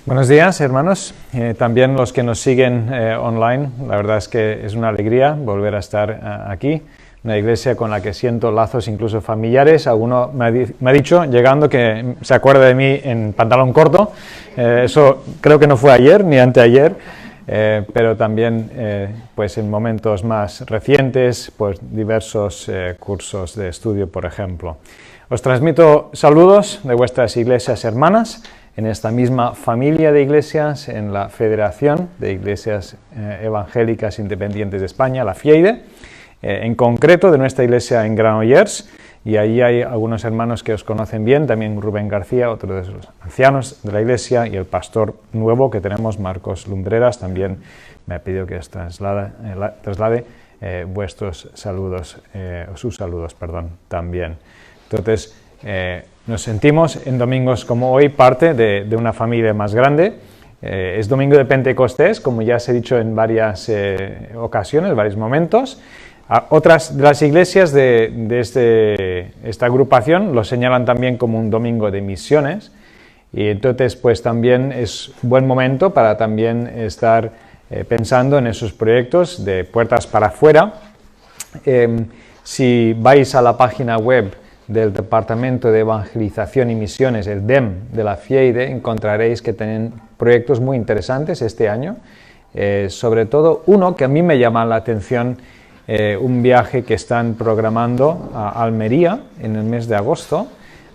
Buenos días, hermanos. También los que nos siguen online. La verdad es que es una alegría volver a estar aquí. Una iglesia con la que siento lazos incluso familiares. Alguno me ha dicho, llegando, que se acuerda de mí en pantalón corto. Eso creo que no fue ayer ni anteayer. Pero también pues en momentos más recientes, pues diversos cursos de estudio, por ejemplo. Os transmito saludos de vuestras iglesias hermanas, en esta misma familia de iglesias, en la Federación de Iglesias Evangélicas Independientes de España, la FIEIDE, en concreto de nuestra iglesia en Granollers, y ahí hay algunos hermanos que os conocen bien, también Rubén García, otro de los ancianos de la iglesia, y el pastor nuevo que tenemos, Marcos Lumbreras, también me ha pedido que os traslade vuestros saludos, sus saludos, perdón, también. Entonces, nos sentimos en domingos como hoy parte de una familia más grande. Es domingo de Pentecostés, como ya os he dicho en varias ocasiones, varios momentos. Otras de las iglesias de esta agrupación lo señalan también como un domingo de misiones, y entonces pues también es un buen momento para también estar pensando en esos proyectos de puertas para afuera. Si vais a la página web del Departamento de Evangelización y Misiones, el DEM de la FIEIDE, encontraréis que tienen proyectos muy interesantes este año, sobre todo uno que a mí me llama la atención, un viaje que están programando a Almería en el mes de agosto,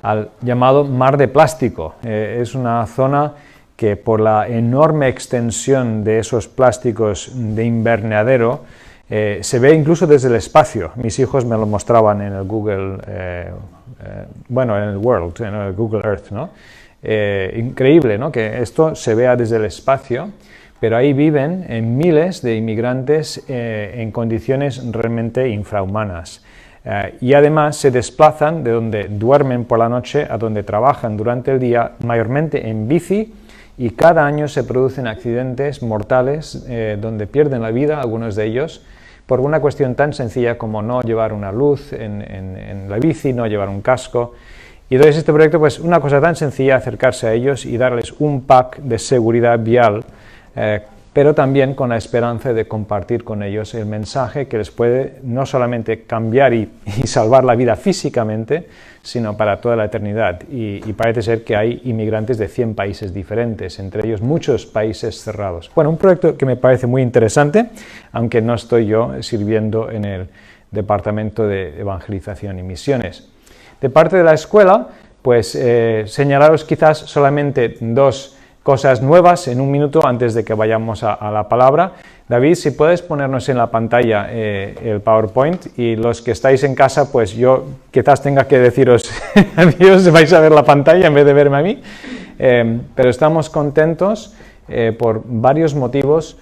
al llamado Mar de Plástico. Es una zona que por la enorme extensión de esos plásticos de invernadero se ve incluso desde el espacio. Mis hijos me lo mostraban en el Google, en el World, en el Google Earth, ¿no? Increíble, ¿no?, que esto se vea desde el espacio, pero ahí viven miles de inmigrantes en condiciones realmente infrahumanas. Y además se desplazan de donde duermen por la noche a donde trabajan durante el día, mayormente en bici, y cada año se producen accidentes mortales donde pierden la vida algunos de ellos, por una cuestión tan sencilla como no llevar una luz en la bici, no llevar un casco. Y entonces este proyecto, pues una cosa tan sencilla, acercarse a ellos y darles un pack de seguridad vial, pero también con la esperanza de compartir con ellos el mensaje que les puede no solamente cambiar y salvar la vida físicamente, sino para toda la eternidad. Y parece ser que hay inmigrantes de 100 países diferentes, entre ellos muchos países cerrados. Bueno, un proyecto que me parece muy interesante, aunque no estoy yo sirviendo en el Departamento de Evangelización y Misiones. De parte de la escuela, pues señalaros quizás solamente dos cosas nuevas en un minuto antes de que vayamos a la palabra. David, si puedes ponernos en la pantalla el PowerPoint, y los que estáis en casa, pues yo quizás tenga que deciros adiós, vais a ver la pantalla en vez de verme a mí, pero estamos contentos por varios motivos.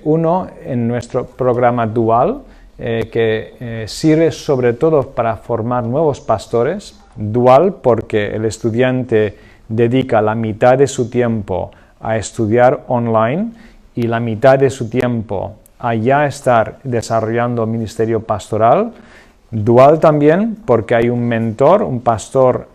Uno, en nuestro programa dual, que sirve sobre todo para formar nuevos pastores. Dual porque el estudiante dedica la mitad de su tiempo a estudiar online y la mitad de su tiempo a ya estar desarrollando ministerio pastoral. Dual también porque hay un mentor, un pastor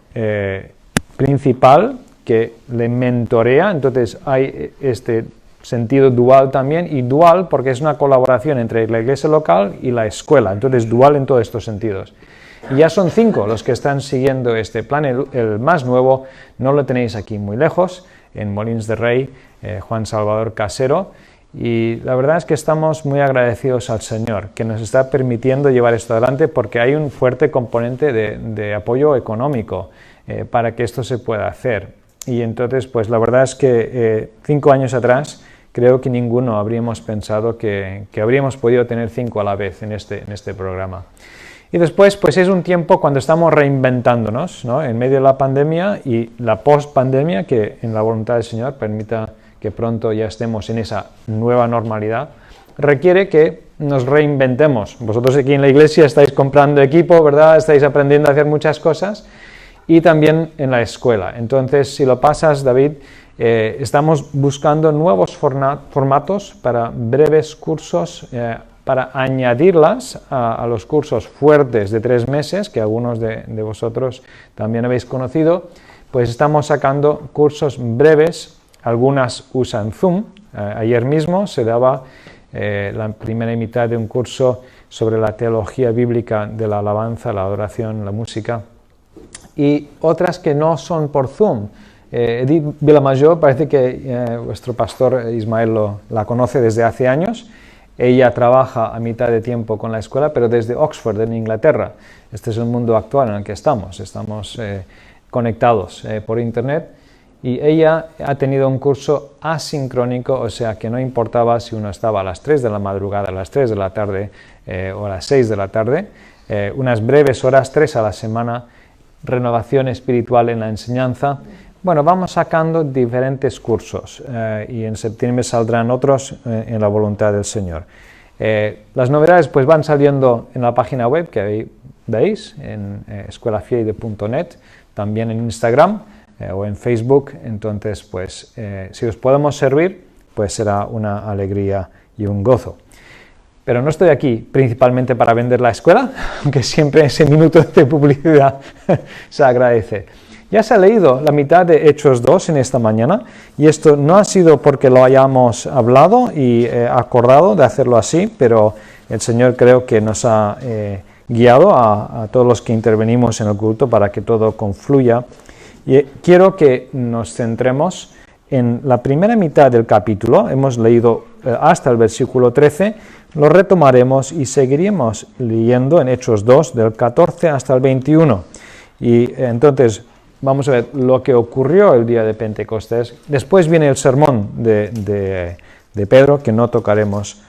principal que le mentorea, entonces hay este sentido dual también, y dual porque es una colaboración entre la iglesia local y la escuela, entonces dual en todos estos sentidos. Y ya son 5 los que están siguiendo este plan. El más nuevo no lo tenéis aquí muy lejos, en Molins de Rey, Juan Salvador Casero, y la verdad es que estamos muy agradecidos al Señor que nos está permitiendo llevar esto adelante, porque hay un fuerte componente de apoyo económico para que esto se pueda hacer. Y entonces, pues la verdad es que 5 años atrás creo que ninguno habríamos pensado que habríamos podido tener 5 a la vez en este programa. Y después, pues es un tiempo cuando estamos reinventándonos, ¿no?, en medio de la pandemia y la post-pandemia, que en la voluntad del Señor permita que pronto ya estemos en esa nueva normalidad, requiere que nos reinventemos. Vosotros aquí en la iglesia estáis comprando equipo, ¿verdad?, estáis aprendiendo a hacer muchas cosas, y también en la escuela. Entonces, si lo pasas, David, estamos buscando nuevos formatos para breves cursos, para añadirlas a los cursos fuertes de 3 meses, que algunos de vosotros también habéis conocido. Pues estamos sacando cursos breves algunas usan Zoom. Ayer mismo se daba la primera mitad de un curso sobre la teología bíblica de la alabanza, la adoración, la música, y otras que no son por Zoom. Edith Vilamayor, parece que vuestro pastor Ismael la conoce desde hace años. Ella trabaja a mitad de tiempo con la escuela, pero desde Oxford, en Inglaterra. Este es el mundo actual en el que estamos conectados por internet, y ella ha tenido un curso asincrónico, o sea que no importaba si uno estaba a las 3 de la madrugada, a las 3 de la tarde o a las 6 de la tarde, unas breves horas, 3 a la semana, renovación espiritual en la enseñanza. Bueno, vamos sacando diferentes cursos y en septiembre saldrán otros en la voluntad del Señor. Las novedades pues van saliendo en la página web que ahí veis, en escuelafieide.net, también en Instagram o en Facebook. Entonces, pues si os podemos servir, pues será una alegría y un gozo. Pero no estoy aquí principalmente para vender la escuela, aunque siempre ese minuto de publicidad se agradece. Ya se ha leído la mitad de Hechos 2 en esta mañana, y esto no ha sido porque lo hayamos hablado y acordado de hacerlo así, pero el Señor creo que nos ha guiado a todos los que intervenimos en el culto para que todo confluya. Y quiero que nos centremos en la primera mitad del capítulo. Hemos leído hasta el versículo 13, lo retomaremos y seguiremos leyendo en Hechos 2 del 14 hasta el 21. Y entonces vamos a ver lo que ocurrió el día de Pentecostés. Después viene el sermón de Pedro, que no tocaremos,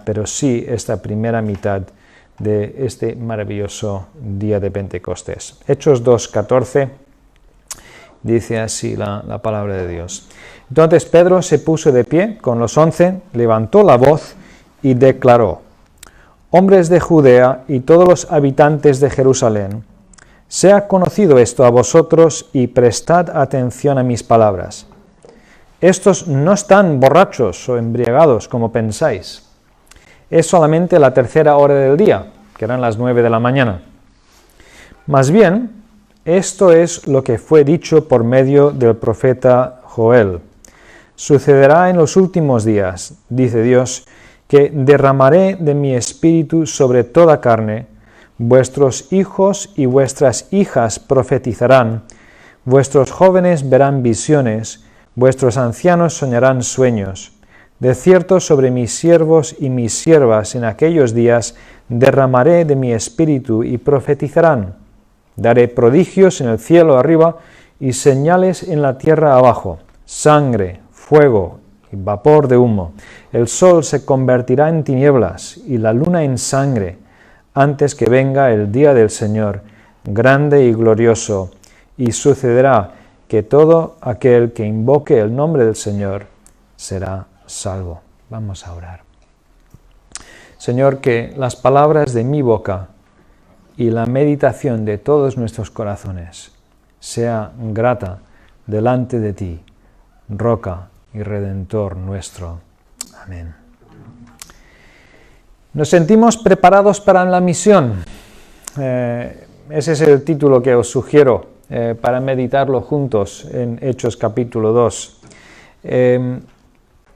pero sí esta primera mitad de este maravilloso día de Pentecostés. Hechos 2:14 dice así la palabra de Dios. Entonces Pedro se puso de pie con los 11, levantó la voz y declaró: hombres de Judea y todos los habitantes de Jerusalén, sea conocido esto a vosotros y prestad atención a mis palabras. Estos no están borrachos o embriagados como pensáis. Es solamente la tercera hora del día, que eran las 9 de la mañana. Más bien, esto es lo que fue dicho por medio del profeta Joel. Sucederá en los últimos días, dice Dios, que derramaré de mi espíritu sobre toda carne. Vuestros hijos y vuestras hijas profetizarán, vuestros jóvenes verán visiones, vuestros ancianos soñarán sueños. De cierto, sobre mis siervos y mis siervas en aquellos días derramaré de mi espíritu y profetizarán. Daré prodigios en el cielo arriba y señales en la tierra abajo, sangre, fuego y vapor de humo. El sol se convertirá en tinieblas y la luna en sangre, antes que venga el día del Señor, grande y glorioso, y sucederá que todo aquel que invoque el nombre del Señor será salvo. Vamos a orar. Señor, que las palabras de mi boca y la meditación de todos nuestros corazones sea grata delante de ti, roca y redentor nuestro. Amén. Nos sentimos preparados para la misión. Ese es el título que os sugiero para meditarlo juntos en Hechos capítulo 2.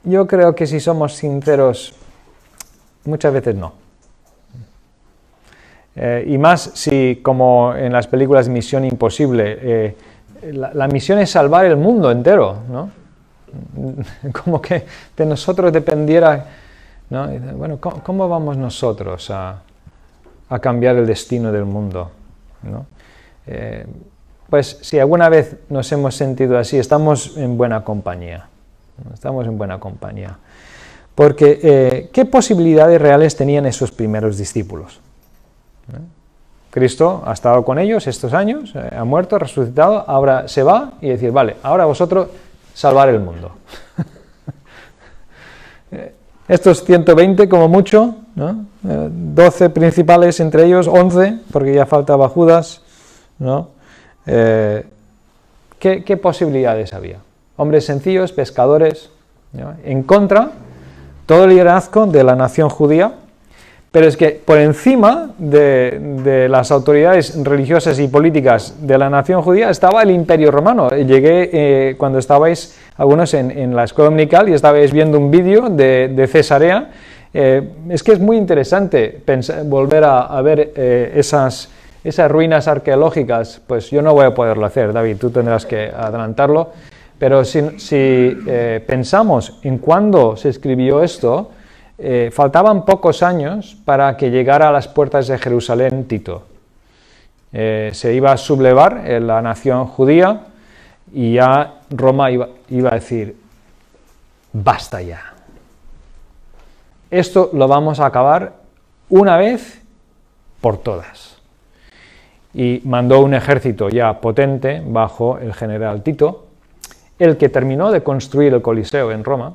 Yo creo que si somos sinceros, muchas veces no. Y más si, como en las películas Misión Imposible, la misión es salvar el mundo entero, ¿no? Como que de nosotros dependiera, ¿no? Bueno, ¿cómo vamos nosotros a cambiar el destino del mundo, ¿no? Pues si alguna vez nos hemos sentido así, estamos en buena compañía. Estamos en buena compañía. Porque, ¿qué posibilidades reales tenían esos primeros discípulos? Cristo ha estado con ellos estos años, ha muerto, ha resucitado, ahora se va y decir, vale, ahora vosotros salvar el mundo. Estos 120 como mucho, ¿no? 12 principales, entre ellos 11, porque ya faltaba Judas, ¿no? ¿Qué posibilidades había? Hombres sencillos, pescadores, ¿no? En contra, todo el liderazgo de la nación judía, Pero es que por encima de las autoridades religiosas y políticas de la nación judía estaba el Imperio Romano. Llegué cuando estabais algunos en la escuela dominical y estabais viendo un vídeo de Cesarea. Es que es muy interesante volver a ver esas ruinas arqueológicas. Pues yo no voy a poderlo hacer, David, tú tendrás que adelantarlo. Pero si pensamos en cuándo se escribió esto, faltaban pocos años para que llegara a las puertas de Jerusalén Tito. Se iba a sublevar la nación judía y ya Roma iba a decir, basta ya. Esto lo vamos a acabar una vez por todas. Y mandó un ejército ya potente bajo el general Tito, el que terminó de construir el Coliseo en Roma,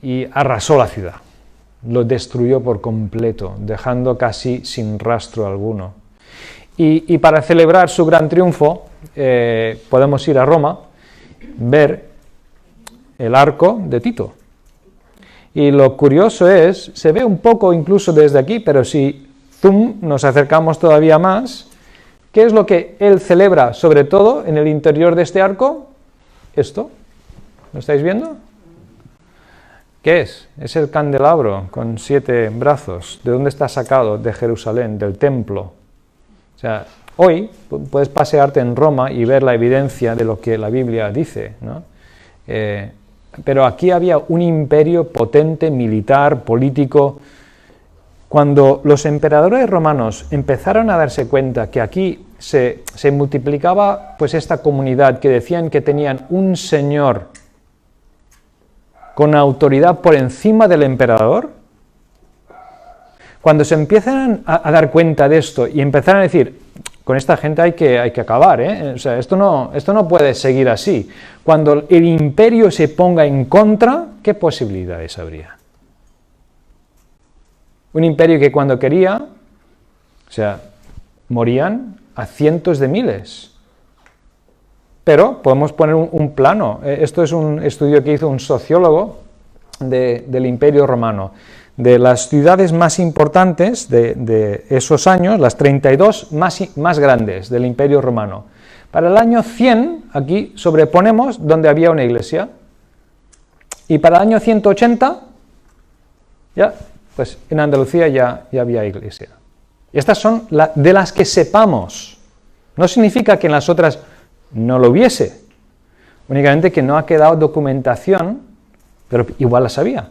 y arrasó la ciudad, lo destruyó por completo, dejando casi sin rastro alguno. Y para celebrar su gran triunfo, podemos ir a Roma, ver el arco de Tito. Y lo curioso es, se ve un poco incluso desde aquí, pero si nos acercamos todavía más, ¿qué es lo que él celebra, sobre todo en el interior de este arco? Esto, ¿lo estáis viendo? ¿Qué es? Es el candelabro con 7 brazos. ¿De dónde está sacado? De Jerusalén, del templo. O sea, hoy puedes pasearte en Roma y ver la evidencia de lo que la Biblia dice, ¿no? Pero aquí había un imperio potente, militar, político. Cuando los emperadores romanos empezaron a darse cuenta que aquí se multiplicaba pues esta comunidad que decían que tenían un señor con autoridad por encima del emperador, cuando se empiezan a dar cuenta de esto y empezaron a decir, con esta gente hay que acabar, o sea, esto no puede seguir así. Cuando el imperio se ponga en contra, ¿qué posibilidades habría? Un imperio que cuando quería, o sea, morían a cientos de miles. Pero podemos poner un plano. Esto es un estudio que hizo un sociólogo del Imperio Romano. De las ciudades más importantes de esos años, las 32 más grandes del Imperio Romano. Para el año 100, aquí sobreponemos donde había una iglesia. Y para el año 180, ya, pues en Andalucía ya había iglesia. Y estas son de las que sepamos. No significa que en las otras no lo hubiese, únicamente que no ha quedado documentación, pero igual las había.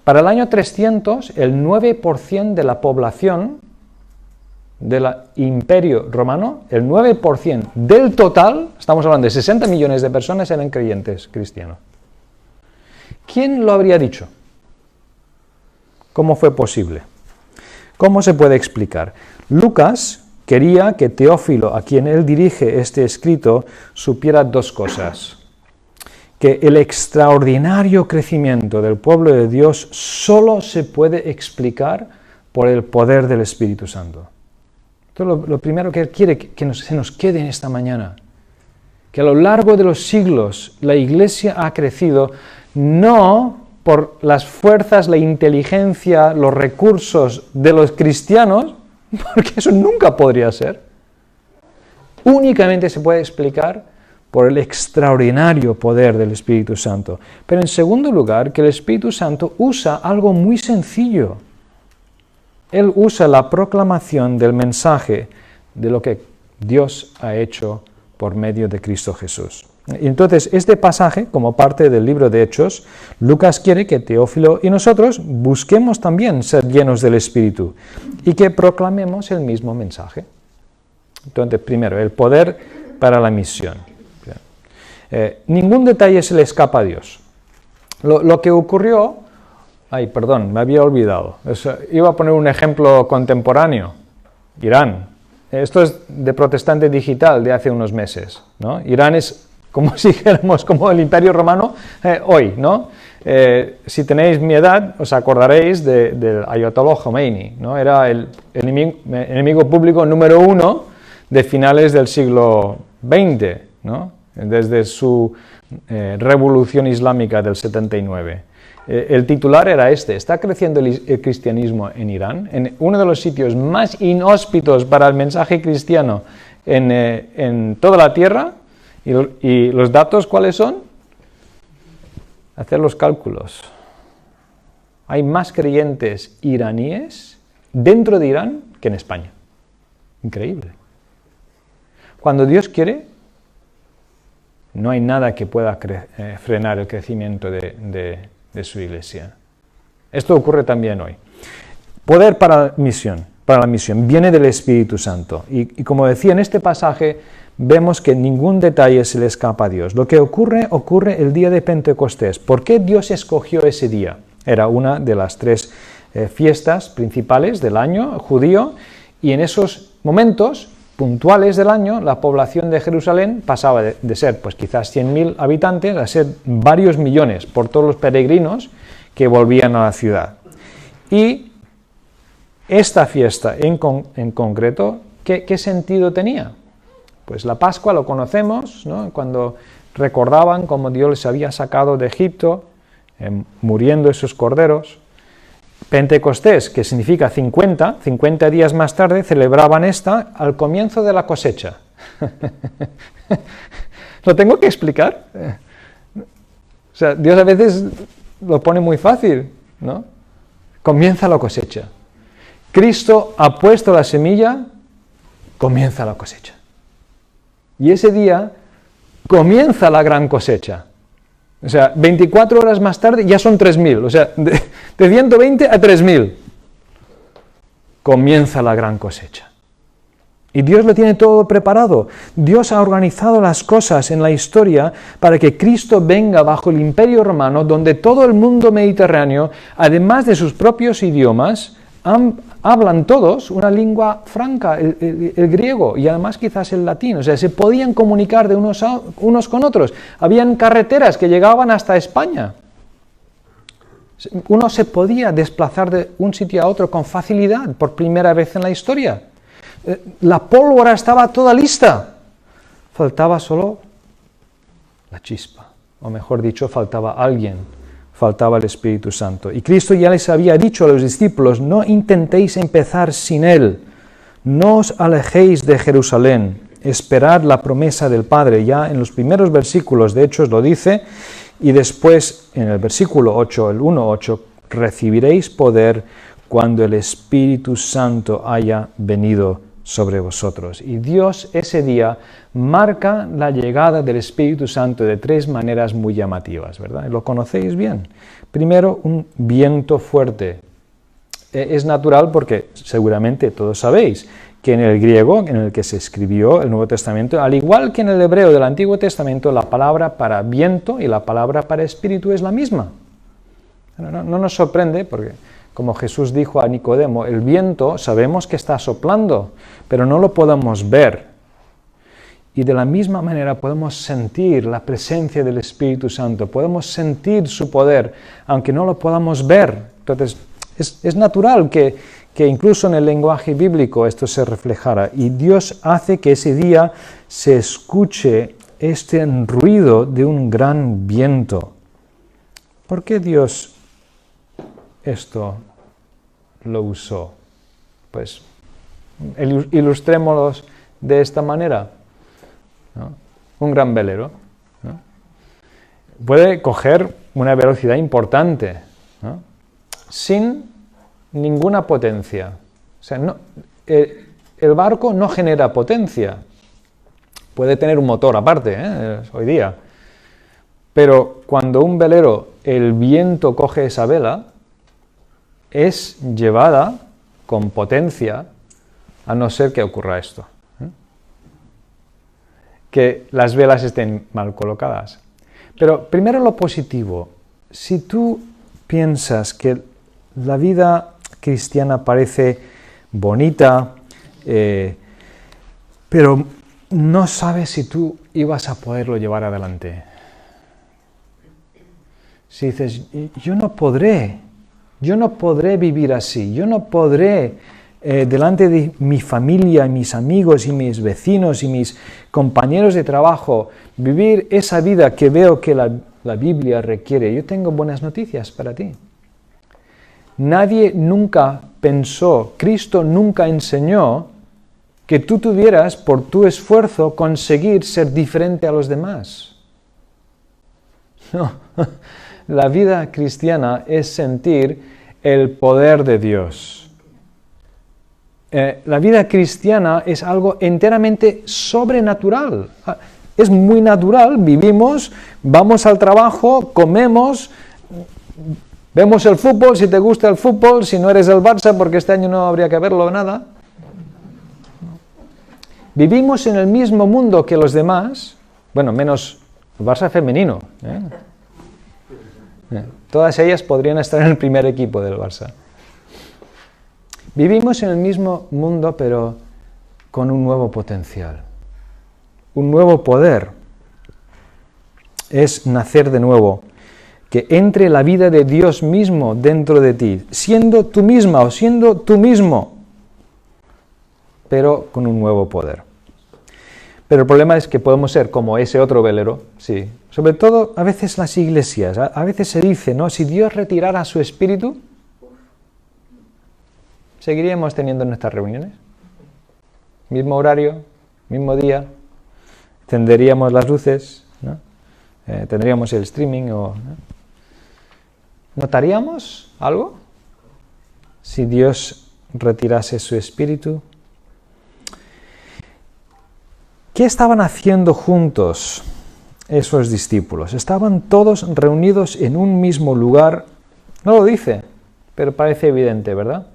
Para el año 300, el 9% de la población del Imperio Romano, el 9% del total, estamos hablando de 60 millones de personas, eran creyentes cristianos. ¿Quién lo habría dicho? ¿Cómo fue posible? ¿Cómo se puede explicar? Lucas quería que Teófilo, a quien él dirige este escrito, supiera dos cosas. Que el extraordinario crecimiento del pueblo de Dios solo se puede explicar por el poder del Espíritu Santo. Entonces, lo primero que él quiere que se nos quede en esta mañana, que a lo largo de los siglos la Iglesia ha crecido no por las fuerzas, la inteligencia, los recursos de los cristianos, porque eso nunca podría ser. Únicamente se puede explicar por el extraordinario poder del Espíritu Santo. Pero en segundo lugar, que el Espíritu Santo usa algo muy sencillo. Él usa la proclamación del mensaje de lo que Dios ha hecho por medio de Cristo Jesús. Y entonces, este pasaje, como parte del libro de Hechos, Lucas quiere que Teófilo y nosotros busquemos también ser llenos del Espíritu y que proclamemos el mismo mensaje. Entonces, primero, el poder para la misión. Ningún detalle se le escapa a Dios. Lo que ocurrió, me había olvidado. Iba a poner un ejemplo contemporáneo, Irán. Esto es de Protestante Digital de hace unos meses, ¿no? Irán es como si dijéramos como el Imperio Romano hoy, ¿no? Si tenéis mi edad, os acordaréis del Ayatollah Khomeini, ¿no? Era el enemigo público número 1 de finales del siglo XX, ¿no? Desde su revolución islámica del 79. El titular era este: ¿está creciendo el cristianismo en Irán? En uno de los sitios más inhóspitos para el mensaje cristiano en toda la tierra. ¿Y los datos cuáles son? Hacer los cálculos. Hay más creyentes iraníes dentro de Irán que en España. Increíble. Cuando Dios quiere, no hay nada que pueda frenar el crecimiento de su iglesia. Esto ocurre también hoy. Poder para la misión, viene del Espíritu Santo. Y como decía, en este pasaje vemos que ningún detalle se le escapa a Dios. Lo que ocurre el día de Pentecostés. ¿Por qué Dios escogió ese día? Era una de las 3 fiestas principales del año judío, y en esos momentos puntuales del año, la población de Jerusalén pasaba de ser pues quizás 100.000 habitantes a ser varios millones por todos los peregrinos que volvían a la ciudad. Y esta fiesta en concreto, ¿qué sentido tenía? Pues la Pascua lo conocemos, ¿no? Cuando recordaban cómo Dios les había sacado de Egipto, muriendo esos corderos. Pentecostés, que significa 50 días más tarde, celebraban esta al comienzo de la cosecha. ¿Lo tengo que explicar? O sea, Dios a veces lo pone muy fácil, ¿no? Comienza la cosecha. Cristo ha puesto la semilla, comienza la cosecha. Y ese día comienza la gran cosecha. O sea, 24 horas más tarde ya son 3.000, o sea, de 120 a 3.000. Comienza la gran cosecha. Y Dios lo tiene todo preparado. Dios ha organizado las cosas en la historia para que Cristo venga bajo el Imperio Romano, donde todo el mundo mediterráneo, además de sus propios idiomas, hablan todos una lengua franca, el griego, y además quizás el latín. O sea, se podían comunicar de unos con otros. Habían carreteras que llegaban hasta España. Uno se podía desplazar de un sitio a otro con facilidad, por primera vez en la historia. La pólvora estaba toda lista. Faltaba solo la chispa, o mejor dicho, faltaba alguien. Faltaba el Espíritu Santo. Y Cristo ya les había dicho a los discípulos: no intentéis empezar sin Él, no os alejéis de Jerusalén, esperad la promesa del Padre. Ya en los primeros versículos de Hechos lo dice, y después en el versículo 8, el 1:8, recibiréis poder cuando el Espíritu Santo haya venido sobre vosotros. Y Dios ese día marca la llegada del Espíritu Santo de 3 maneras muy llamativas, ¿verdad? Lo conocéis bien. Primero, un viento fuerte. Es natural porque seguramente todos sabéis que en el griego en el que se escribió el Nuevo Testamento, al igual que en el hebreo del Antiguo Testamento, la palabra para viento y la palabra para espíritu es la misma. No nos sorprende porque, como Jesús dijo a Nicodemo, el viento sabemos que está soplando, pero no lo podemos ver. Y de la misma manera podemos sentir la presencia del Espíritu Santo, podemos sentir su poder, aunque no lo podamos ver. Entonces, es natural que incluso en el lenguaje bíblico esto se reflejara. Y Dios hace que ese día se escuche este ruido de un gran viento. ¿Por qué Dios esto lo usó? Pues ilustrémoslo de esta manera, ¿no? Un gran velero, ¿no? Puede coger una velocidad importante, ¿no? Sin ninguna potencia. O sea, el barco no genera potencia. Puede tener un motor aparte, hoy día. Pero cuando un velero, el viento coge esa vela, es llevada con potencia, a no ser que ocurra esto, que las velas estén mal colocadas. Pero primero lo positivo. Si tú piensas que la vida cristiana parece bonita, pero no sabes si tú ibas a poderlo llevar adelante. Si dices, yo no podré vivir así, yo no podré delante de mi familia, mis amigos y mis vecinos y mis compañeros de trabajo vivir esa vida que veo que la Biblia requiere. Yo tengo buenas noticias para ti. Nadie nunca pensó, Cristo nunca enseñó que tú tuvieras por tu esfuerzo conseguir ser diferente a los demás. No, la vida cristiana es sentir el poder de Dios. La vida cristiana es algo enteramente sobrenatural. Es muy natural, vivimos, vamos al trabajo, comemos, vemos el fútbol, si te gusta el fútbol, si no eres el Barça, porque este año no habría que verlo nada. Vivimos en el mismo mundo que los demás, bueno, menos el Barça femenino. Todas ellas podrían estar en el primer equipo del Barça. Vivimos en el mismo mundo, pero con un nuevo potencial, un nuevo poder. Es nacer de nuevo, que entre la vida de Dios mismo dentro de ti, siendo tú misma o siendo tú mismo, pero con un nuevo poder. Pero el problema es que podemos ser como ese otro velero, sí. Sobre todo, a veces las iglesias, a veces se dice, ¿no? Si Dios retirara su espíritu, ¿seguiríamos teniendo nuestras reuniones? Mismo horario, mismo día, encenderíamos las luces, ¿no? Tendríamos el streaming, ¿no? ¿Notaríamos algo? Si Dios retirase su espíritu. ¿Qué estaban haciendo juntos esos discípulos? Estaban todos reunidos en un mismo lugar. No lo dice, pero parece evidente, ¿verdad?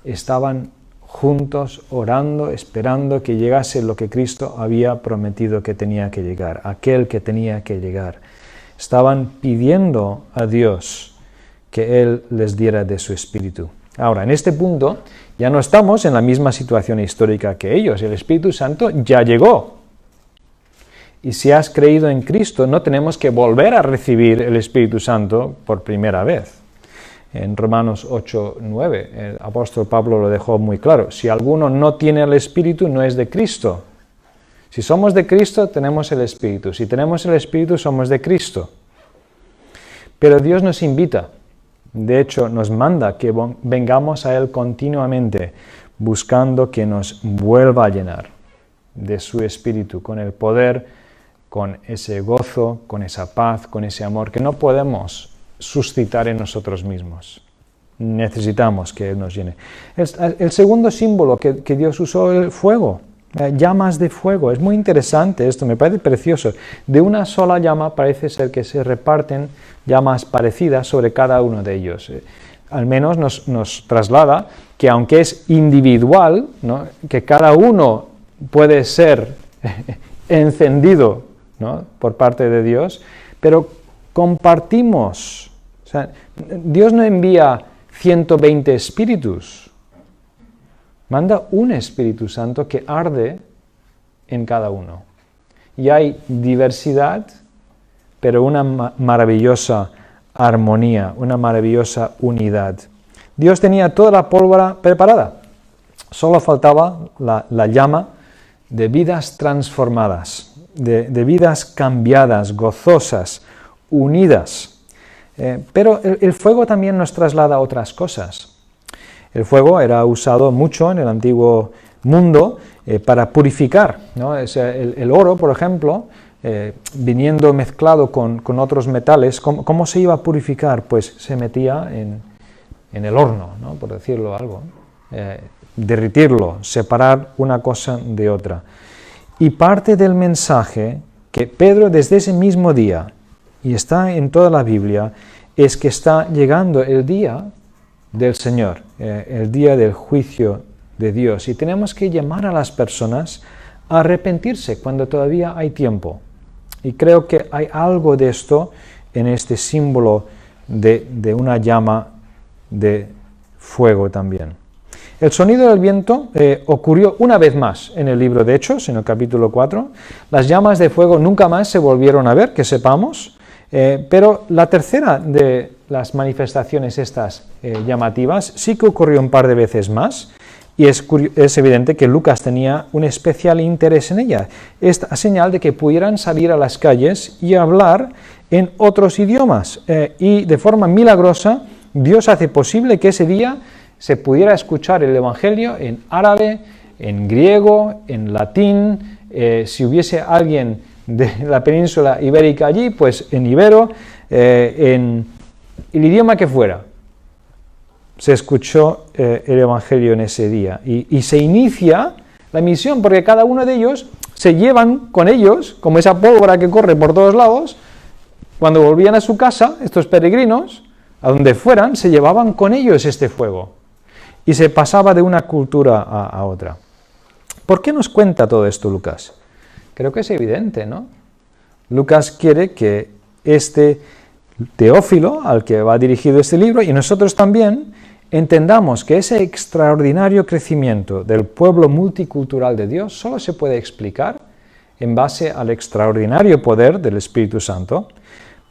Estaban juntos orando, esperando que llegase lo que Cristo había prometido que tenía que llegar, aquel que tenía que llegar. Estaban pidiendo a Dios que Él les diera de su espíritu. Ahora, en este punto, ya no estamos en la misma situación histórica que ellos. El Espíritu Santo ya llegó. Y si has creído en Cristo, no tenemos que volver a recibir el Espíritu Santo por primera vez. En Romanos 8:9, el apóstol Pablo lo dejó muy claro. Si alguno no tiene el Espíritu, no es de Cristo. Si somos de Cristo, tenemos el Espíritu. Si tenemos el Espíritu, somos de Cristo. Pero Dios nos invita. De hecho, nos manda que vengamos a Él continuamente, buscando que nos vuelva a llenar de su Espíritu, con el poder, con ese gozo, con esa paz, con ese amor que no podemos suscitar en nosotros mismos. Necesitamos que Él nos llene. El segundo símbolo que Dios usó, el fuego, llamas de fuego. Es muy interesante esto, me parece precioso. De una sola llama parece ser que se reparten llamas parecidas sobre cada uno de ellos. Al menos nos traslada que aunque es individual, ¿no?, que cada uno puede ser encendido, ¿no?, por parte de Dios, pero compartimos. O sea, Dios no envía 120 espíritus, manda un Espíritu Santo que arde en cada uno. Y hay diversidad, pero una maravillosa armonía, una maravillosa unidad. Dios tenía toda la pólvora preparada, solo faltaba la llama de vidas transformadas, de vidas cambiadas, gozosas, unidas. Pero el fuego también nos traslada a otras cosas. El fuego era usado mucho en el antiguo mundo para purificar, ¿no? El oro, por ejemplo, viniendo mezclado con otros metales, ¿cómo se iba a purificar? Pues se metía en el horno, ¿no?, por decirlo algo, derretirlo, separar una cosa de otra. Y parte del mensaje que Pedro desde ese mismo día, y está en toda la Biblia, es que está llegando el día del Señor, el día del juicio de Dios, y tenemos que llamar a las personas a arrepentirse cuando todavía hay tiempo. Y creo que hay algo de esto en este símbolo de una llama de fuego también. El sonido del viento ocurrió una vez más en el libro de Hechos, en el capítulo 4. Las llamas de fuego nunca más se volvieron a ver, que sepamos, pero la tercera de las manifestaciones estas llamativas sí que ocurrió un par de veces más, Y es evidente que Lucas tenía un especial interés en ella, esta señal de que pudieran salir a las calles y hablar en otros idiomas. Y de forma milagrosa, Dios hace posible que ese día se pudiera escuchar el Evangelio en árabe, en griego, en latín. Si hubiese alguien de la península ibérica allí, pues en ibero, en el idioma que fuera. Se escuchó el Evangelio en ese día y se inicia la misión, porque cada uno de ellos se llevan con ellos, como esa pólvora que corre por todos lados. Cuando volvían a su casa, estos peregrinos, a donde fueran, se llevaban con ellos este fuego y se pasaba de una cultura a otra. ¿Por qué nos cuenta todo esto Lucas? Creo que es evidente, ¿no? Lucas quiere que este Teófilo, al que va dirigido este libro, y nosotros también, entendamos que ese extraordinario crecimiento del pueblo multicultural de Dios solo se puede explicar en base al extraordinario poder del Espíritu Santo,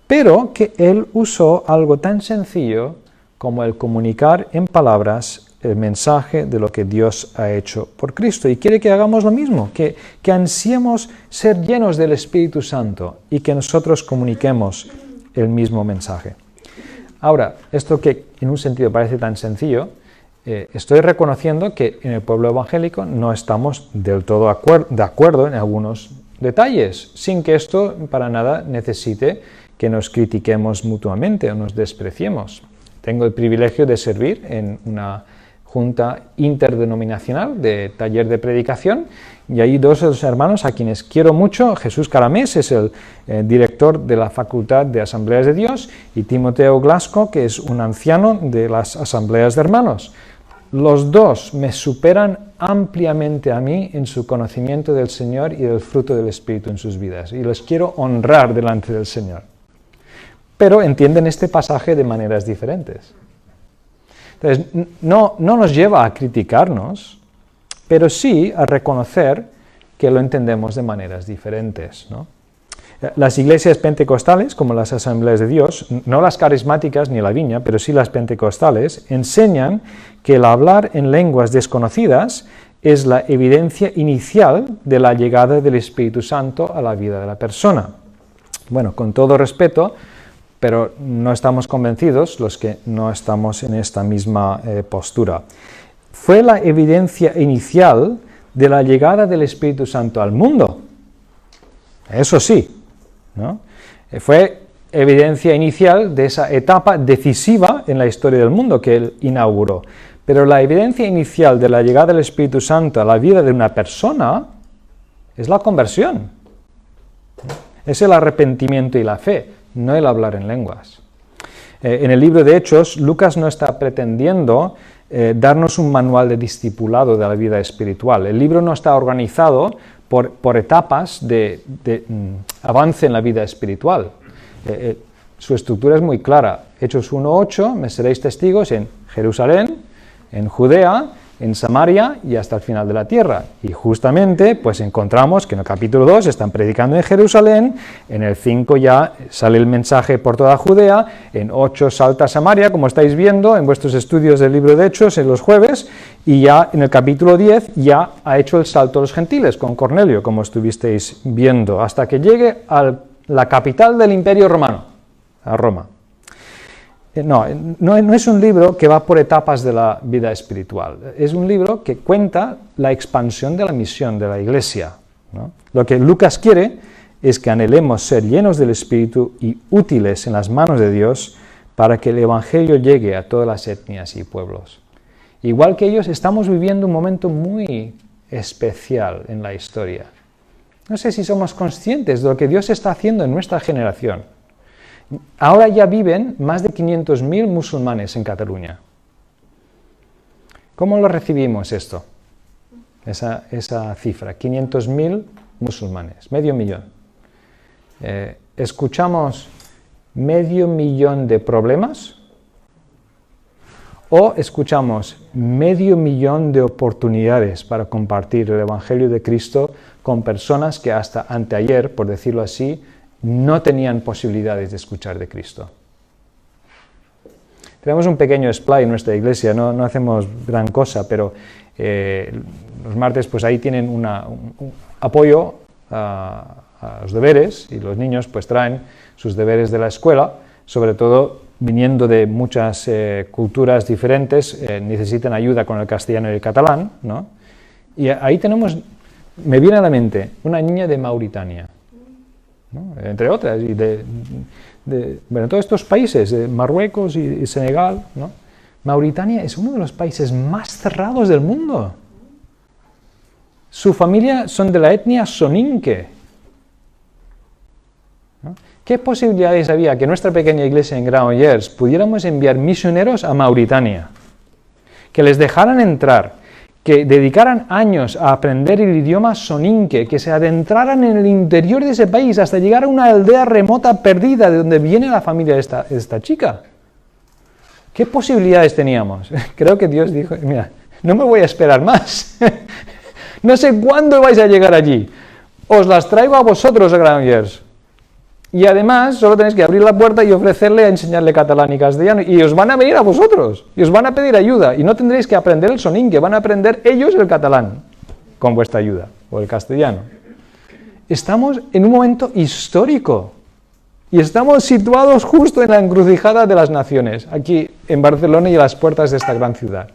pero que Él usó algo tan sencillo como el comunicar en palabras el mensaje de lo que Dios ha hecho por Cristo. Y quiere que hagamos lo mismo, que ansiemos ser llenos del Espíritu Santo y que nosotros comuniquemos el mismo mensaje. Ahora, esto que en un sentido parece tan sencillo, estoy reconociendo que en el pueblo evangélico no estamos del todo de acuerdo en algunos detalles, sin que esto para nada necesite que nos critiquemos mutuamente o nos despreciemos. Tengo el privilegio de servir en una junta interdenominacional de taller de predicación, y hay dos de los hermanos a quienes quiero mucho. Jesús Caramés es el director de la Facultad de Asambleas de Dios, y Timoteo Glasco, que es un anciano de las Asambleas de Hermanos. Los dos me superan ampliamente a mí en su conocimiento del Señor y del fruto del Espíritu en sus vidas, y los quiero honrar delante del Señor. Pero entienden este pasaje de maneras diferentes. Entonces, no nos lleva a criticarnos, pero sí a reconocer que lo entendemos de maneras diferentes, ¿no? Las iglesias pentecostales, como las Asambleas de Dios, no las carismáticas ni la Viña, pero sí las pentecostales, enseñan que el hablar en lenguas desconocidas es la evidencia inicial de la llegada del Espíritu Santo a la vida de la persona. Bueno, con todo respeto, pero no estamos convencidos los que no estamos en esta misma postura. Fue la evidencia inicial de la llegada del Espíritu Santo al mundo. Eso sí, ¿no? Fue evidencia inicial de esa etapa decisiva en la historia del mundo que Él inauguró. Pero la evidencia inicial de la llegada del Espíritu Santo a la vida de una persona es la conversión. Es el arrepentimiento y la fe, no el hablar en lenguas. En el libro de Hechos, Lucas no está pretendiendo darnos un manual de discipulado de la vida espiritual. El libro no está organizado por etapas de avance en la vida espiritual. Su estructura es muy clara. Hechos 1:8, me seréis testigos en Jerusalén, en Judea, en Samaria y hasta el final de la tierra. Y justamente pues encontramos que en el capítulo 2 están predicando en Jerusalén, en el 5 ya sale el mensaje por toda Judea, en 8 salta a Samaria, como estáis viendo en vuestros estudios del libro de Hechos en los jueves, y ya en el capítulo 10 ya ha hecho el salto a los gentiles con Cornelio, como estuvisteis viendo, hasta que llegue a la capital del Imperio Romano, a Roma. No es un libro que va por etapas de la vida espiritual, es un libro que cuenta la expansión de la misión de la Iglesia, ¿no? Lo que Lucas quiere es que anhelemos ser llenos del Espíritu y útiles en las manos de Dios para que el Evangelio llegue a todas las etnias y pueblos. Igual que ellos, estamos viviendo un momento muy especial en la historia. No sé si somos conscientes de lo que Dios está haciendo en nuestra generación. Ahora ya viven más de 500.000 musulmanes en Cataluña. ¿Cómo lo recibimos esto? Esa cifra, 500.000 musulmanes, 500.000. ¿Escuchamos 500.000 de problemas? ¿O escuchamos 500.000 de oportunidades para compartir el Evangelio de Cristo con personas que hasta anteayer, por decirlo así, no tenían posibilidades de escuchar de Cristo? Tenemos un pequeño splay en nuestra iglesia, no hacemos gran cosa, pero Los martes pues ahí tienen un apoyo a los deberes y los niños pues traen sus deberes de la escuela, sobre todo viniendo de muchas culturas diferentes, necesitan ayuda con el castellano y el catalán, ¿no? Y ahí tenemos, me viene a la mente, una niña de Mauritania, ¿no? Entre otras, y bueno, todos estos países, Marruecos y Senegal, ¿no? Mauritania es uno de los países más cerrados del mundo. Su familia son de la etnia soninke, ¿no? ¿Qué posibilidades había que nuestra pequeña iglesia en Granollers pudiéramos enviar misioneros a Mauritania? Que les dejaran entrar, que dedicaran años a aprender el idioma soninke, que se adentraran en el interior de ese país hasta llegar a una aldea remota perdida de donde viene la familia de esta chica. ¿Qué posibilidades teníamos? Creo que Dios dijo, mira, no me voy a esperar más. No sé cuándo vais a llegar allí. Os las traigo a vosotros, a Granollers. Y además, solo tenéis que abrir la puerta y ofrecerle a enseñarle catalán y castellano. Y os van a venir a vosotros. Y os van a pedir ayuda. Y no tendréis que aprender el soninke, van a aprender ellos el catalán con vuestra ayuda, o el castellano. Estamos en un momento histórico. Y estamos situados justo en la encrucijada de las naciones, aquí en Barcelona y a las puertas de esta gran ciudad.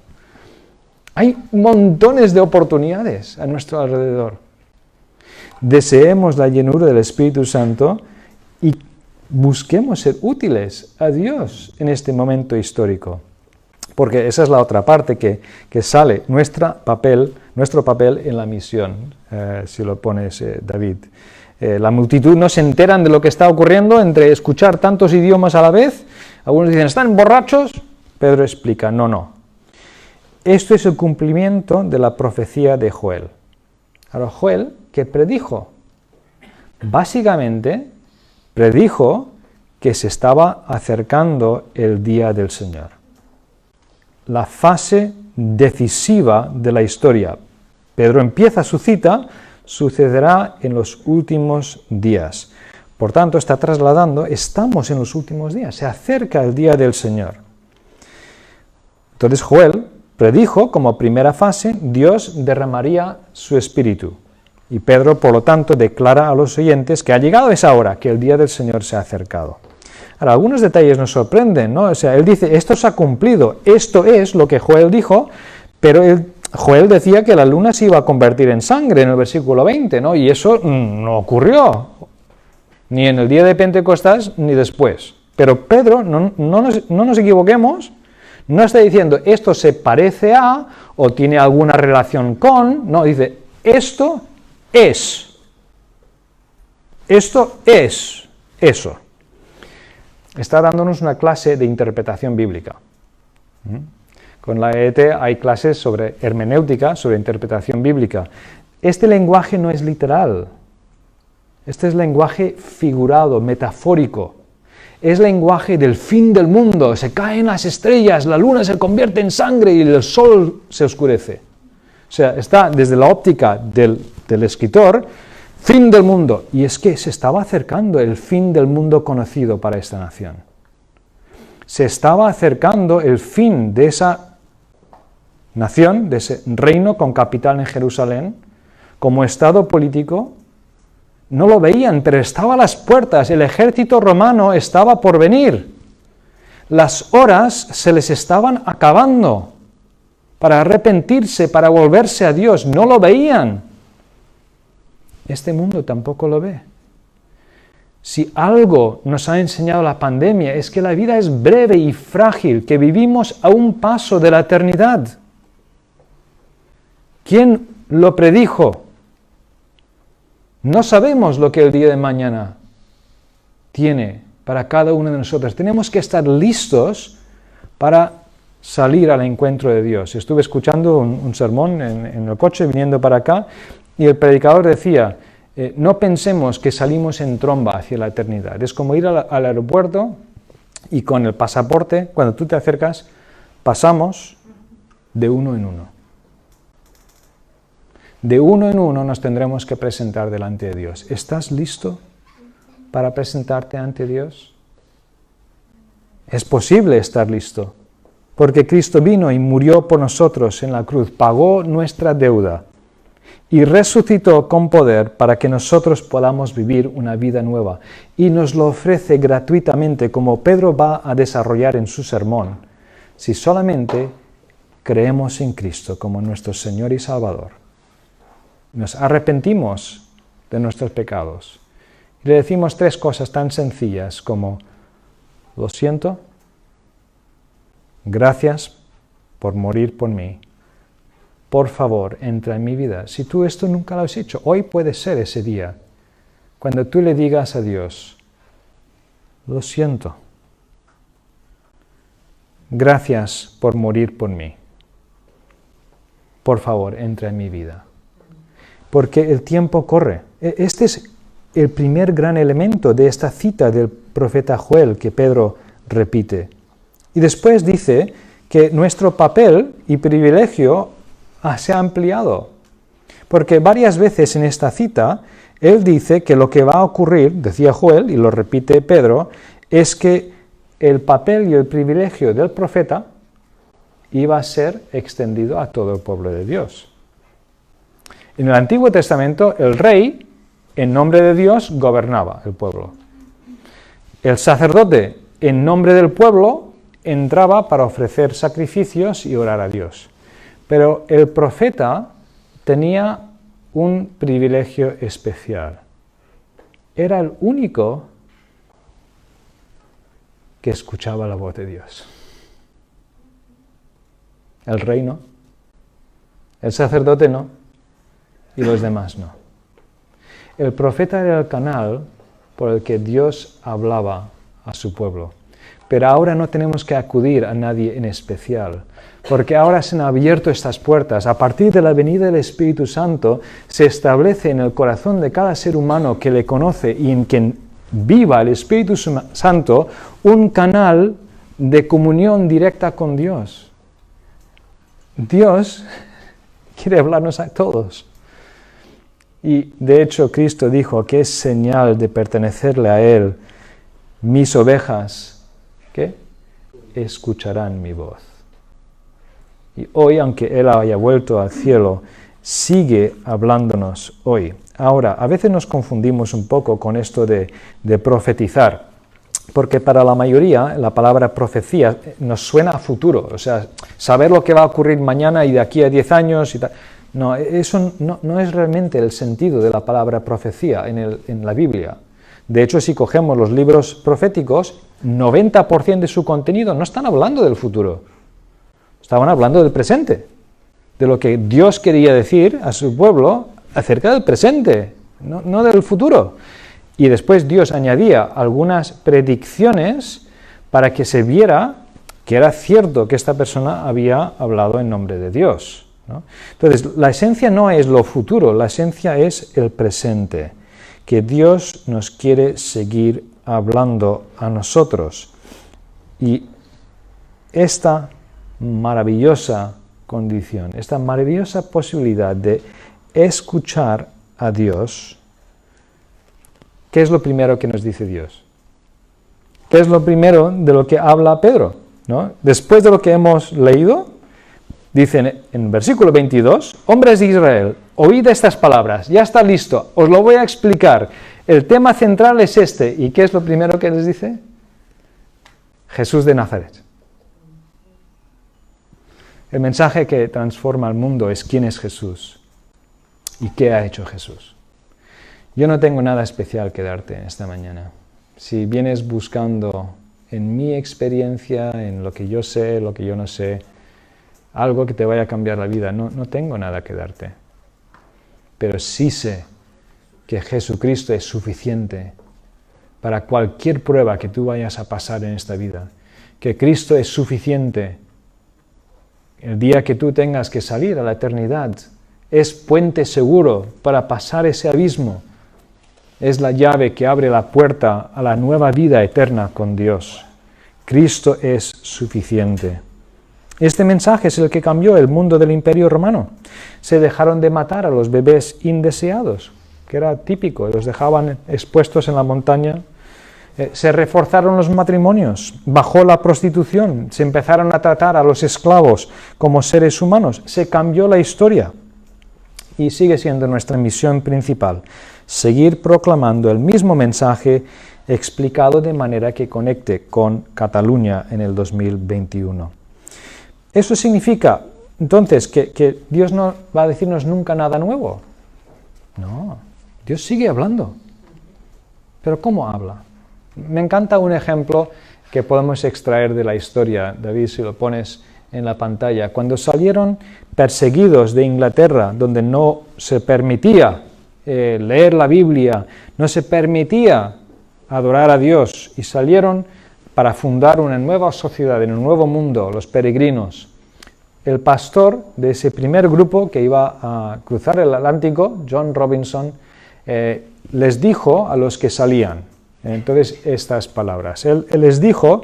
Hay montones de oportunidades a nuestro alrededor. Deseemos la llenura del Espíritu Santo y busquemos ser útiles a Dios en este momento histórico. Porque esa es la otra parte que sale, nuestro papel en la misión, si lo pones, David. La multitud no se enteran de lo que está ocurriendo entre escuchar tantos idiomas a la vez. Algunos dicen, ¿están borrachos? Pedro explica, no. Esto es el cumplimiento de la profecía de Joel. Ahora, Joel, ¿qué predijo? Básicamente, predijo que se estaba acercando el día del Señor. La fase decisiva de la historia. Pedro empieza su cita, sucederá en los últimos días. Por tanto, está trasladando, estamos en los últimos días, se acerca el día del Señor. Entonces Joel predijo, como primera fase, Dios derramaría su espíritu. Y Pedro, por lo tanto, declara a los oyentes que ha llegado esa hora, que el día del Señor se ha acercado. Ahora, algunos detalles nos sorprenden, ¿no? O sea, él dice, esto se ha cumplido, esto es lo que Joel dijo, pero Joel decía que la luna se iba a convertir en sangre en el versículo 20, ¿no? Y eso no ocurrió, ni en el día de Pentecostés ni después. Pero Pedro, no nos equivoquemos, no está diciendo esto se parece a o tiene alguna relación con, no, dice esto es eso. Está dándonos una clase de interpretación bíblica. Con la EET hay clases sobre hermenéutica, sobre interpretación bíblica. Este lenguaje no es literal. Este es lenguaje figurado, metafórico. Es lenguaje del fin del mundo. Se caen las estrellas, la luna se convierte en sangre y el sol se oscurece. O sea, está desde la óptica del escritor, fin del mundo. Y es que se estaba acercando el fin del mundo conocido para esta nación. Se estaba acercando el fin de esa nación, de ese reino con capital en Jerusalén, como estado político. No lo veían, pero estaba a las puertas, el ejército romano estaba por venir. Las horas se les estaban acabando para arrepentirse, para volverse a Dios. No lo veían. Este mundo tampoco lo ve. Si algo nos ha enseñado la pandemia es que la vida es breve y frágil, que vivimos a un paso de la eternidad. ¿Quién lo predijo? No sabemos lo que el día de mañana tiene para cada uno de nosotros. Tenemos que estar listos para salir al encuentro de Dios. Estuve escuchando un sermón en el coche viniendo para acá y el predicador decía, no pensemos que salimos en tromba hacia la eternidad. Es como ir al aeropuerto y con el pasaporte, cuando tú te acercas, pasamos de uno en uno. De uno en uno nos tendremos que presentar delante de Dios. ¿Estás listo para presentarte ante Dios? Es posible estar listo porque Cristo vino y murió por nosotros en la cruz, pagó nuestra deuda y resucitó con poder para que nosotros podamos vivir una vida nueva. Y nos lo ofrece gratuitamente, como Pedro va a desarrollar en su sermón, si solamente creemos en Cristo como nuestro Señor y Salvador. Nos arrepentimos de nuestros pecados y le decimos 3 cosas tan sencillas como: lo siento, gracias por morir por mí, por favor, entra en mi vida. Si tú esto nunca lo has hecho, hoy puede ser ese día, cuando tú le digas a Dios: lo siento, gracias por morir por mí, por favor, entra en mi vida. Porque el tiempo corre. Este es el primer gran elemento de esta cita del profeta Joel que Pedro repite. Y después dice que nuestro papel y privilegio se ha ampliado. Porque varias veces en esta cita, él dice que lo que va a ocurrir, decía Joel, y lo repite Pedro, es que el papel y el privilegio del profeta iba a ser extendido a todo el pueblo de Dios. En el Antiguo Testamento, el rey, en nombre de Dios, gobernaba el pueblo. El sacerdote, en nombre del pueblo, entraba para ofrecer sacrificios y orar a Dios. Pero el profeta tenía un privilegio especial. Era el único que escuchaba la voz de Dios. El rey no, el sacerdote no, y los demás no. El profeta era el canal por el que Dios hablaba a su pueblo. Pero ahora no tenemos que acudir a nadie en especial, porque ahora se han abierto estas puertas. A partir de la venida del Espíritu Santo, se establece en el corazón de cada ser humano que le conoce y en quien viva el Espíritu Santo un canal de comunión directa con Dios. Dios quiere hablarnos a todos. Y de hecho Cristo dijo que es señal de pertenecerle a Él: mis ovejas, ¿qué? Escucharán mi voz. Y hoy, aunque Él haya vuelto al cielo, sigue hablándonos hoy. Ahora, a veces nos confundimos un poco con esto de profetizar, porque para la mayoría la palabra profecía nos suena a futuro, o sea, saber lo que va a ocurrir mañana y de aquí a 10 años y tal. No, eso no es realmente el sentido de la palabra profecía en la Biblia. De hecho, si cogemos los libros proféticos, 90% de su contenido no están hablando del futuro, estaban hablando del presente, de lo que Dios quería decir a su pueblo acerca del presente, no del futuro. Y después Dios añadía algunas predicciones para que se viera que era cierto que esta persona había hablado en nombre de Dios, ¿no? Entonces, la esencia no es lo futuro, la esencia es el presente, que Dios nos quiere seguir hablando a nosotros. Y esta maravillosa condición, esta maravillosa posibilidad de escuchar a Dios, ¿qué es lo primero que nos dice Dios? ¿Qué es lo primero de lo que habla Pedro, ¿no? Después de lo que hemos leído, dicen en versículo 22, hombres de Israel, oíd estas palabras, ya está listo, os lo voy a explicar. El tema central es este, ¿y qué es lo primero que les dice? Jesús de Nazaret. El mensaje que transforma al mundo es quién es Jesús y qué ha hecho Jesús. Yo no tengo nada especial que darte esta mañana. Si vienes buscando en mi experiencia, en lo que yo sé, lo que yo no sé, algo que te vaya a cambiar la vida, no tengo nada que darte. Pero sí sé que Jesucristo es suficiente para cualquier prueba que tú vayas a pasar en esta vida. Que Cristo es suficiente. El día que tú tengas que salir a la eternidad, es puente seguro para pasar ese abismo. Es la llave que abre la puerta a la nueva vida eterna con Dios. Cristo es suficiente. Este mensaje es el que cambió el mundo del Imperio Romano. Se dejaron de matar a los bebés indeseados, que era típico, los dejaban expuestos en la montaña Se reforzaron los matrimonios, bajó la prostitución, se empezaron a tratar a los esclavos como seres humanos, se cambió la historia. Y sigue siendo nuestra misión principal, seguir proclamando el mismo mensaje explicado de manera que conecte con Cataluña en el 2021. Eso significa, entonces, que Dios no va a decirnos nunca nada nuevo. No, Dios sigue hablando. ¿Pero cómo habla? Me encanta un ejemplo que podemos extraer de la historia, David, si lo pones en la pantalla. Cuando salieron perseguidos de Inglaterra, donde no se permitía leer la Biblia, no se permitía adorar a Dios, y salieron para fundar una nueva sociedad, en un nuevo mundo, los peregrinos. El pastor de ese primer grupo que iba a cruzar el Atlántico, John Robinson, les dijo a los que salían, entonces, estas palabras. Él les dijo: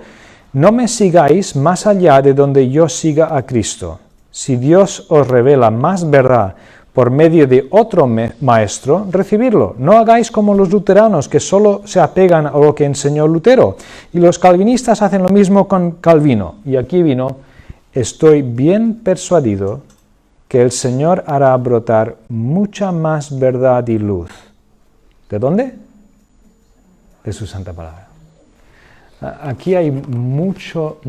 no me sigáis más allá de donde yo siga a Cristo. Si Dios os revela más verdad por medio de otro maestro, recibidlo. No hagáis como los luteranos, que solo se apegan a lo que enseñó Lutero. Y los calvinistas hacen lo mismo con Calvino. Y aquí vino: estoy bien persuadido que el Señor hará brotar mucha más verdad y luz. ¿De dónde? De su santa palabra. Aquí hay mucho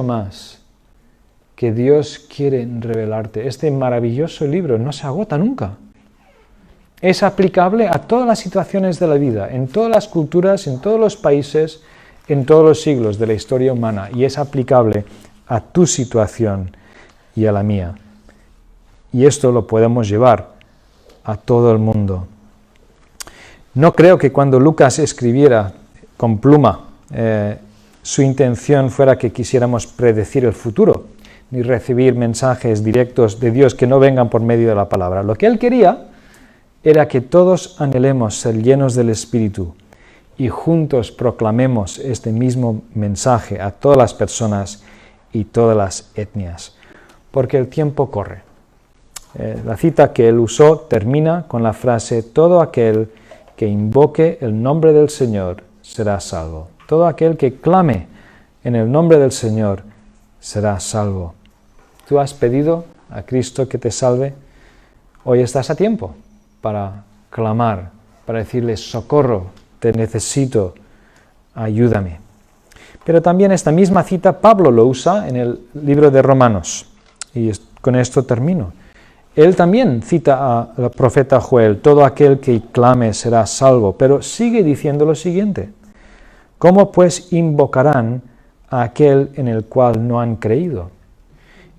más que Dios quiere revelarte. Este maravilloso libro no se agota nunca. Es aplicable a todas las situaciones de la vida, en todas las culturas, en todos los países, en todos los siglos de la historia humana, y es aplicable a tu situación y a la mía. Y esto lo podemos llevar a todo el mundo. No creo que cuando Lucas escribiera con pluma, su intención fuera que quisiéramos predecir el futuro, ni recibir mensajes directos de Dios que no vengan por medio de la palabra. Lo que él quería era que todos anhelemos ser llenos del Espíritu y juntos proclamemos este mismo mensaje a todas las personas y todas las etnias, porque el tiempo corre. La cita que él usó termina con la frase: todo aquel que invoque el nombre del Señor será salvo. Todo aquel que clame en el nombre del Señor será salvo. ¿Tú has pedido a Cristo que te salve? Hoy estás a tiempo para clamar, para decirle: socorro, te necesito, ayúdame. Pero también esta misma cita Pablo lo usa en el libro de Romanos. Y con esto termino. Él también cita al profeta Joel: todo aquel que clame será salvo, pero sigue diciendo lo siguiente: ¿cómo pues invocarán a aquel en el cual no han creído?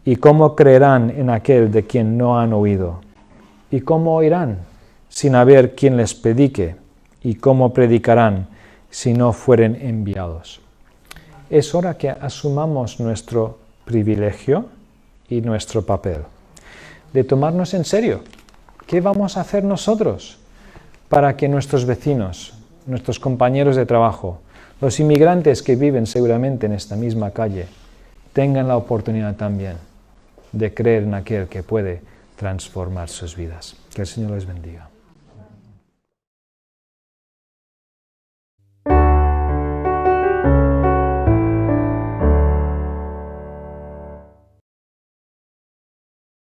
¿Y cómo creerán en aquel de quien no han oído? ¿Y cómo oirán sin haber quien les predique? ¿Y cómo predicarán si no fueren enviados? Es hora que asumamos nuestro privilegio y nuestro papel, de tomarnos en serio. ¿Qué vamos a hacer nosotros para que nuestros vecinos, nuestros compañeros de trabajo, los inmigrantes que viven seguramente en esta misma calle, tengan la oportunidad también de creer en aquel que puede transformar sus vidas? Que el Señor les bendiga.